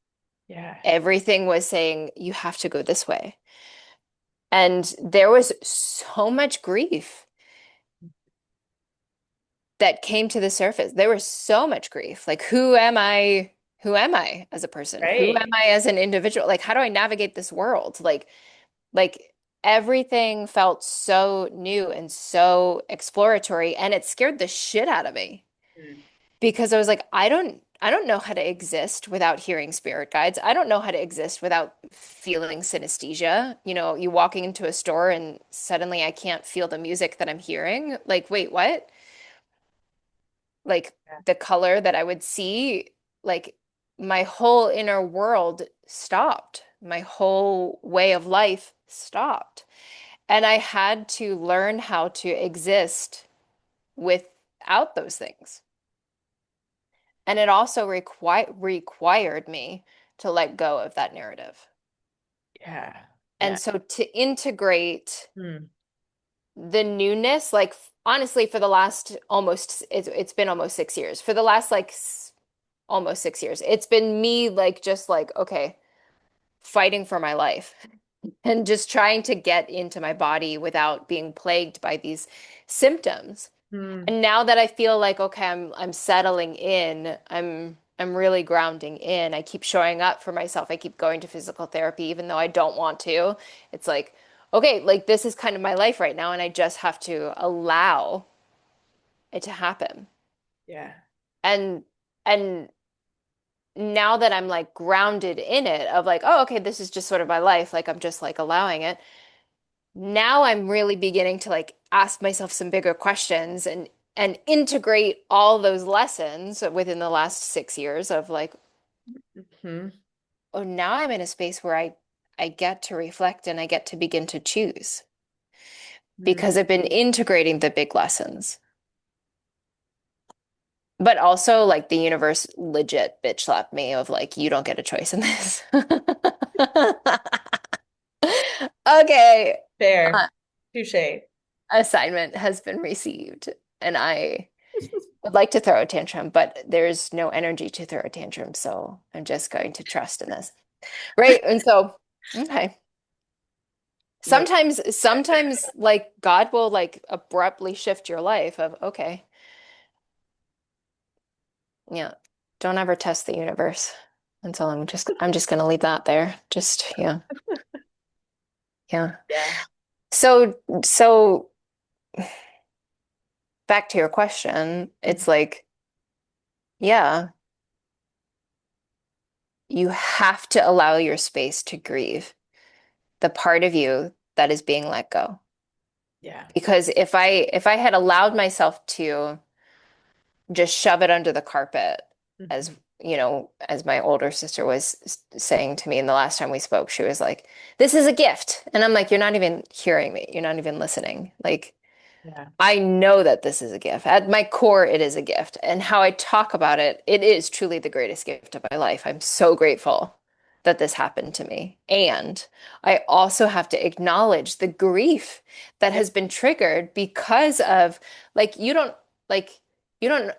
Yeah. everything was saying, you have to go this way. And there was so much grief that came to the surface. There was so much grief. Like, who am I? Who am I as a person? Who am Right. I as an individual? Like, how do I navigate this world? Like everything felt so new and so exploratory, and it scared the shit out of me Mm. because I was like, I don't know how to exist without hearing spirit guides. I don't know how to exist without feeling synesthesia. You know, you walking into a store and suddenly I can't feel the music that I'm hearing. Like, wait, what? Like Yeah. the color that I would see, like my whole inner world stopped. My whole way of life stopped. And I had to learn how to exist without those things. And it also required me to let go of that narrative. Yeah. And Yeah. so to integrate Mm. the newness, like honestly, for the last almost, it's been almost 6 years. For the last like almost 6 years, it's been me like just like, okay, fighting for my life and just trying to get into my body without being plagued by these symptoms. Mm. And now that I feel like okay, I'm settling in, I'm really grounding in. I keep showing up for myself. I keep going to physical therapy even though I don't want to. It's like, okay, like this is kind of my life right now and I just have to allow it to happen. Yeah. And and now that I'm like grounded in it of like, oh, okay, this is just sort of my life, like I'm just like allowing it. Now I'm really beginning to like ask myself some bigger questions and integrate all those lessons within the last 6 years of like, Hmm. oh, now I'm in a space where I get to reflect and I get to begin to choose Mm. because I've been integrating the big lessons. But also like the universe legit bitch slapped me of like, you don't get a choice in this. Okay. Fair. Touche. Assignment has been received, and I would like to throw a tantrum, but there's no energy to throw a tantrum, so I'm just going to trust in this. Right? And so, okay. Nope. Sometimes like God will like abruptly shift your life of, okay, yeah, don't ever test the universe. And so I'm just gonna leave that there. Just yeah, yeah. Yeah. So back to your question, Mm. it's like, yeah. You have to allow your space to grieve the part of you that is being let go. Yeah. Because if I had allowed myself to just shove it under the carpet, as Mhm. you know, as my older sister was saying to me, and the last time we spoke, she was like, "This is a gift," and I'm like, "You're not even hearing me. You're not even listening." Like Yeah. I know that this is a gift. At my core, it is a gift. And how I talk about it, it is truly the greatest gift of my life. I'm so grateful that this happened to me. And I also have to acknowledge the grief that Yep. has been triggered because of like like you don't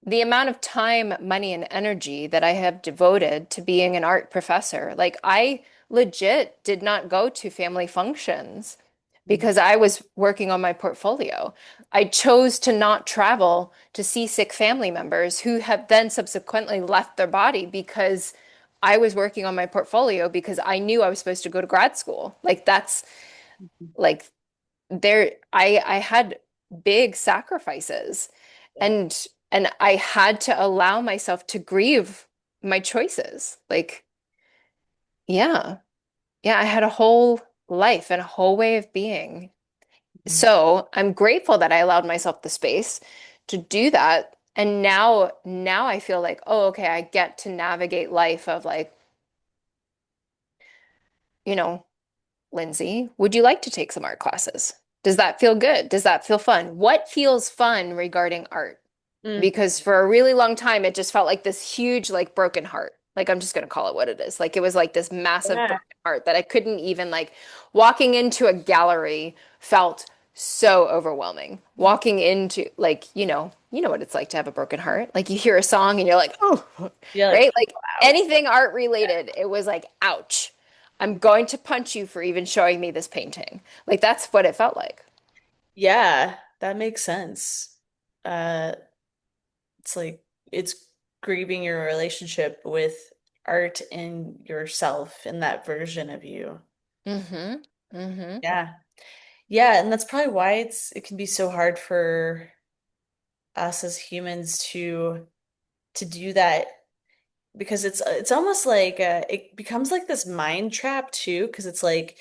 the amount of time, money, and energy that I have devoted to being an art professor. Like I legit did not go to family functions Mm. because I was working on my portfolio. I chose to not travel to see sick family members who have then subsequently left their body because I was working on my portfolio because I knew I was supposed to go to grad school. Like that's Mhm. like there I had big sacrifices Yeah. and and I had to allow myself to grieve my choices. Like, yeah. Yeah, I had a whole life and a whole way of being. Mhm. So I'm grateful that I allowed myself the space to do that. And now I feel like, oh, okay, I get to navigate life of like, you know, Lindsay, would you like to take some art classes? Does that feel good? Does that feel fun? What feels fun regarding art? Mm. Because for a really long time, it just felt like this huge, like broken heart. Like I'm just gonna call it what it is. Like it was like this massive Yeah. broken heart that I couldn't even like walking into a gallery felt so overwhelming. Walking into like, you know what it's like to have a broken heart. Like you hear a song and you're like, oh, You're like, right? Like wow. anything art related, it was like, ouch. I'm going to punch you for even showing me this painting. Like that's what it felt like. Yeah, that makes sense. uh it's like it's grieving your relationship with art and yourself and that version of you. Mm-hmm. Mm-hmm. Yeah. Yeah, and that's probably why it can be so hard for us as humans to do that because it's almost like it becomes like this mind trap too because it's like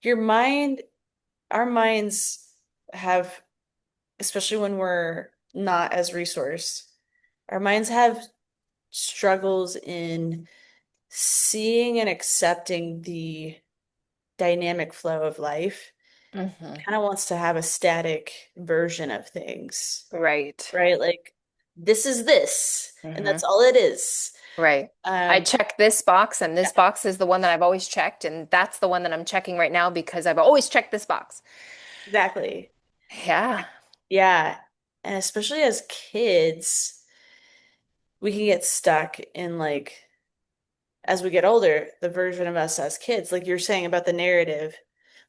your mind our minds have, especially when we're not as resourced, our minds have struggles in seeing and accepting the dynamic flow of life. Mm-hmm. Kind of wants to have a static version of things, Right. right? Like this is this, and Mm-hmm. that's all it is. Right. I Um, check this box, and this yeah, box is the one that I've always checked, and that's the one that I'm checking right now because I've always checked this box. exactly. Yeah. Yeah. And especially as kids, we can get stuck in like as we get older, the version of us as kids, like you're saying about the narrative,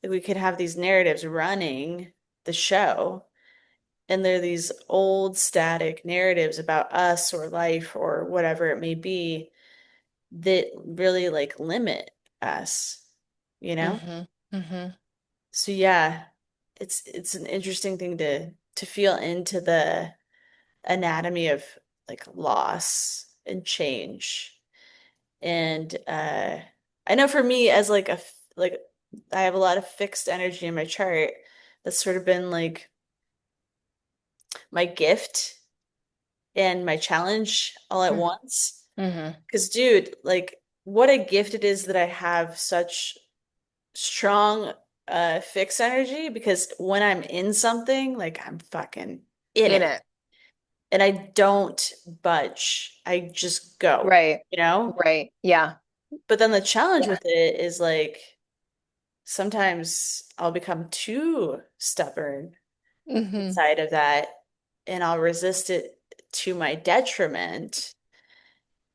like we could have these narratives running the show, and they're these old static narratives about us or life or whatever it may be that really like limit us, you know? Mm-hmm. Mm-hmm. So yeah, it's an interesting thing to feel into the anatomy of like loss and change. And I know for me as like like I have a lot of fixed energy in my chart. That's sort of been like my gift and my challenge all at once. Mm-hmm. Because dude, like what a gift it is that I have such strong fixed energy because when I'm in something, like I'm fucking in In it it. and I don't budge. I just go, Right. you know? Right. Yeah. But then the challenge Yeah. with it is like sometimes I'll become too stubborn Mm-hmm. inside of that and I'll resist it to my detriment.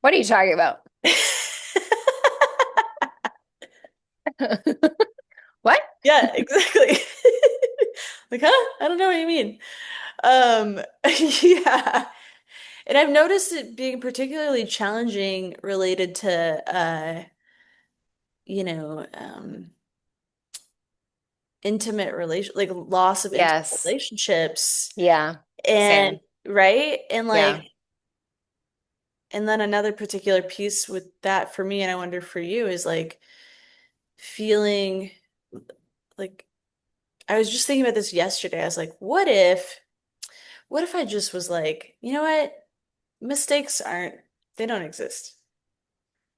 What are you talking about? What? Yeah, exactly. Like, huh? I don't know what you mean. Um, yeah. And I've noticed it being particularly challenging related to you know, intimate relation like loss of intimate Yes. relationships Yeah. and Same. right? And like Yeah. and then another particular piece with that for me, and I wonder for you, is like feeling like I was just thinking about this yesterday. I was like, what if I just was like, you know what? Mistakes aren't, they don't exist.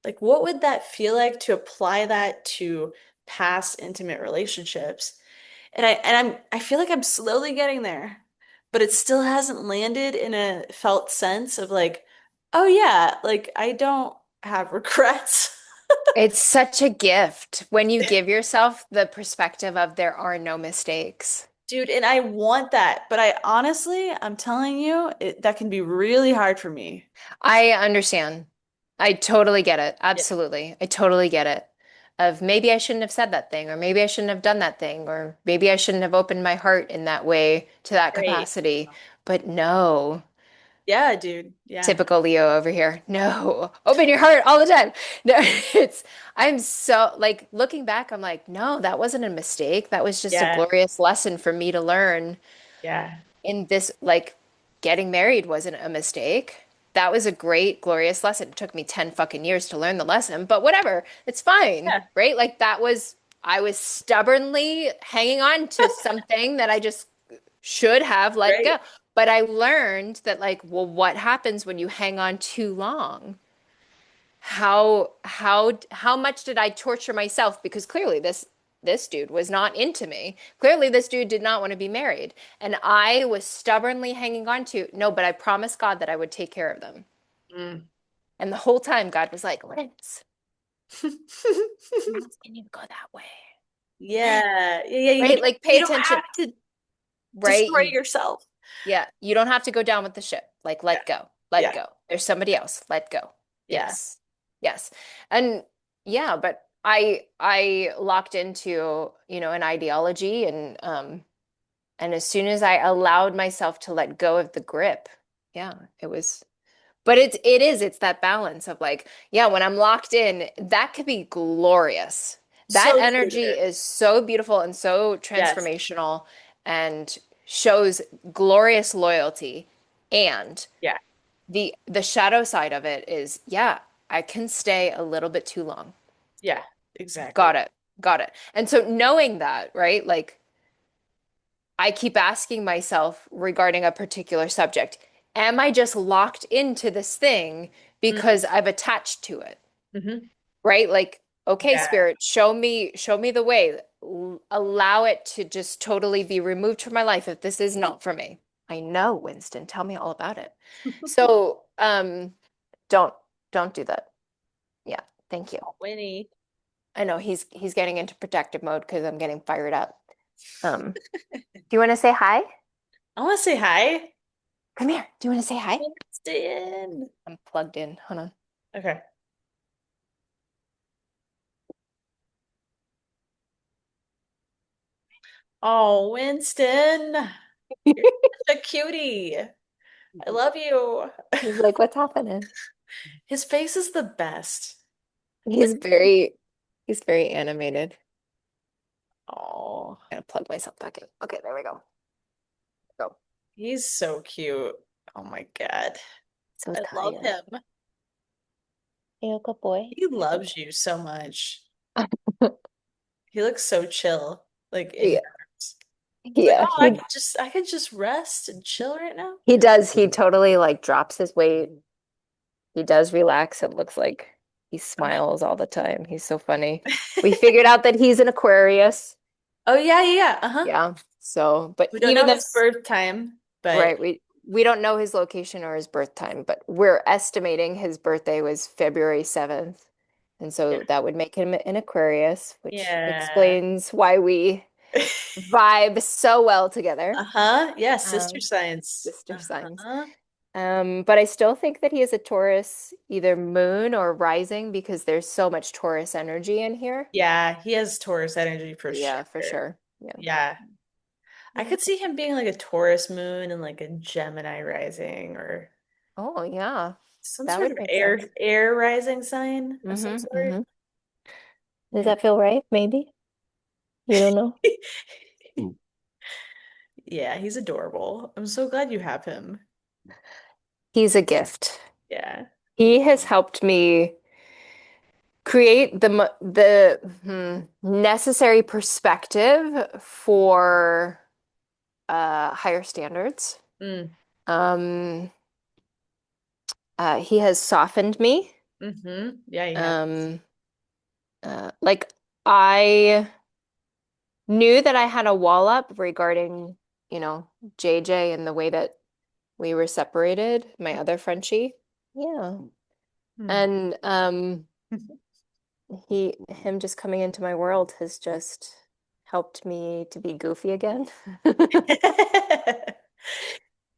Like, what would that feel like to apply that to past intimate relationships? I feel like I'm slowly getting there, but it still hasn't landed in a felt sense of like, oh yeah, like I don't have regrets. It's such a gift when you give yourself the perspective of there are no mistakes. Dude, and I want that, but I honestly, I'm telling you, that can be really hard for me. I understand. I totally get it. Yeah. Absolutely. I totally get it. Of maybe I shouldn't have said that thing, or maybe I shouldn't have done that thing, or maybe I shouldn't have opened my heart in that way to that Right. capacity. But no, Yeah, dude. Yeah. typical Leo over here. No, open your heart all the time. No, I'm so like looking back, I'm like, no, that wasn't a mistake. That was just a Yeah. glorious lesson for me to learn. Yeah. In this, like, getting married wasn't a mistake. That was a great, glorious lesson. It took me 10 fucking years to learn the lesson, but whatever. It's fine, Yeah. right? Like, I was stubbornly hanging on to something that I just should have let Right. go. But I learned that, like, well, what happens when you hang on too long? How much did I torture myself? Because clearly this dude was not into me. Clearly this dude did not want to be married. And I was stubbornly hanging on to, no, but I promised God that I would take care of them. Mm. And the whole time God was like, Liz, can you go that way? Yeah. Yeah. Yeah. Right? Like pay You don't attention. have to Right? destroy yourself. Yeah, you don't have to go down with the ship. Like, Yeah. let go, let Yeah. go. There's somebody else. Let go. Yeah. Yes. Yes. And yeah, but I locked into, an ideology and And as soon as I allowed myself to let go of the grip, yeah, it was, but it's that balance of like, yeah, when I'm locked in, that could be glorious. That So energy clear. is so beautiful and so Yes. transformational and shows glorious loyalty. And Yeah. the shadow side of it is, yeah, I can stay a little bit too long. Yeah. Exactly. Got it. Got it. And so knowing that, right? Like I keep asking myself regarding a particular subject, am I just locked into this thing Mm. because I've attached to it? Hmm. Right? Like, okay, Yeah. spirit, show me the way. Allow it to just totally be removed from my life if this is not for me. I know, Winston, tell me all about it. So, don't don't do that. Yeah, thank you. Winnie. I know he's getting into protective mode because I'm getting fired up. Do you want to say hi? I want to say hi. Come here. Do you want to say hi? Winston. I'm plugged in. Hold on. Okay. Oh, Winston. You're such a cutie. I love you. He's like, what's happening? His face is the best. He's very he's very animated. Oh, I'm gonna plug myself back in. Okay, there we go. Go. he's so cute. Oh my God. So I love tired. him. You a good boy? He You a good loves you so much. boy. He looks so chill, like in Yeah. your arms. He's like, Yeah, oh, I could just rest and chill right now. he does. He totally like drops his weight. He does relax. It looks like he smiles all the time. He's so funny. We figured out that he's an Aquarius. Oh yeah, yeah, yeah. Uh-huh. Yeah. So, but We don't even know his this, birth time, but right, we don't know his location or his birth time, but we're estimating his birthday was February 7th. And yeah. so that would make him an Aquarius, which Yeah. explains why we vibe so well together. Uh-huh. Yeah, sister Um, science. sister signs. Uh-huh. But I still think that he is a Taurus, either moon or rising, because there's so much Taurus energy in here. Yeah, he has Taurus energy for Yeah, for sure. sure. Yeah. Yeah. I Yeah. could see him being like a Taurus moon and like a Gemini rising or Oh, yeah. some That sort would of make sense. air rising sign of some Mm-hmm. sort. Mm-hmm. Does Yeah. that feel right? Maybe. You don't know. Yeah, he's adorable. I'm so glad you have him. He's a gift. Yeah. He has helped me create necessary perspective for higher standards. Mm. Um, he has softened me. Mm-hmm. Yeah, you have. Um, like I knew that I had a wall up regarding, you know, JJ and the way that we were separated, my other Frenchie. Yeah. Mm. And him just coming into my world has just helped me to be goofy again.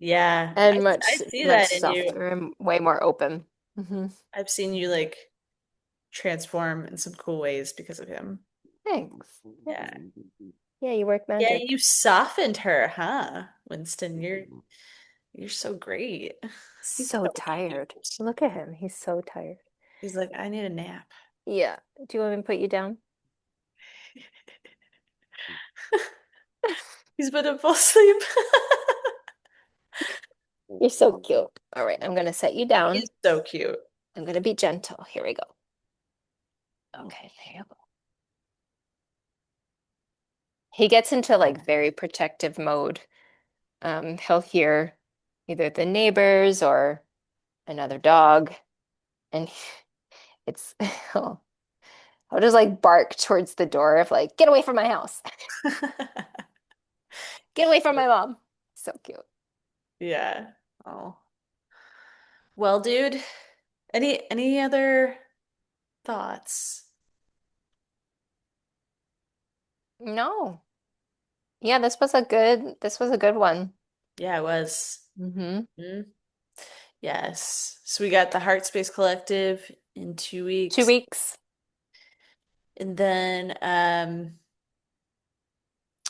Yeah, And I see much that in you. softer and way more open. I've seen you like transform in some cool ways because of him. Thanks. Yeah. Yeah. Yeah, you work Yeah, magic. you softened her, huh? Winston, you're so great. He's So so tired. cute. Look at him. He's so tired. He's like, I need a nap. Yeah. Do you want me to put you down? He's been to fall asleep. You're so cute. All right, I'm gonna set you down. He's so cute. I'm gonna be gentle. Here we go. Okay, there you go. He gets into like very protective mode. He'll hear either the neighbors or another dog, and it's I'll just like bark towards the door of like, get away from my house. Get away from my mom. So cute. Yeah. Oh. Well, dude, any other thoughts? No. Yeah, this was a good one. Yeah, it was. Mm-hmm. Mhm. Yes. So we got the Heart Space Collective in 2 2 weeks. weeks. And then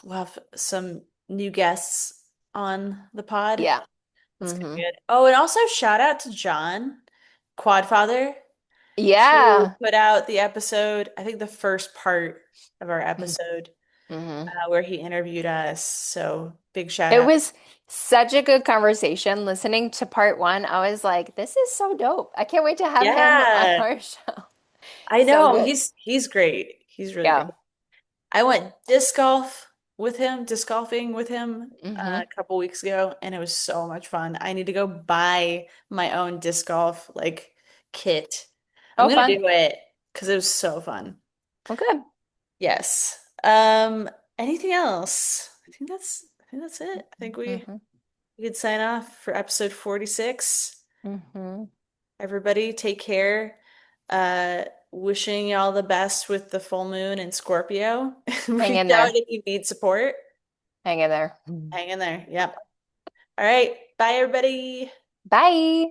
we'll have some new guests on the pod. Yeah. It's gonna be Hmm. good. Oh, and also shout out to John, Quadfather, who Yeah. put out the episode, I think the first part of our episode, Hmm. where he interviewed us. So big shout It out. was such a good conversation. Listening to part one, I was like, this is so dope. I can't wait to have him on Yeah, our show. I So know. good. He's great. He's really good. Yeah. I went disc golfing with him Hmm. a couple weeks ago, and it was so much fun. I need to go buy my own disc golf like kit. I'm Oh, gonna fun. do it because it was so fun. Oh, good. Yes. Anything else? I think that's it. I think Hmm. we could sign off for episode 46. Hmm. Everybody take care. Wishing y'all the best with the full moon in Scorpio. Hang Reach in out there. if you need support. Hang in there. Hang in there. Yep. All right. Bye, everybody. Bye.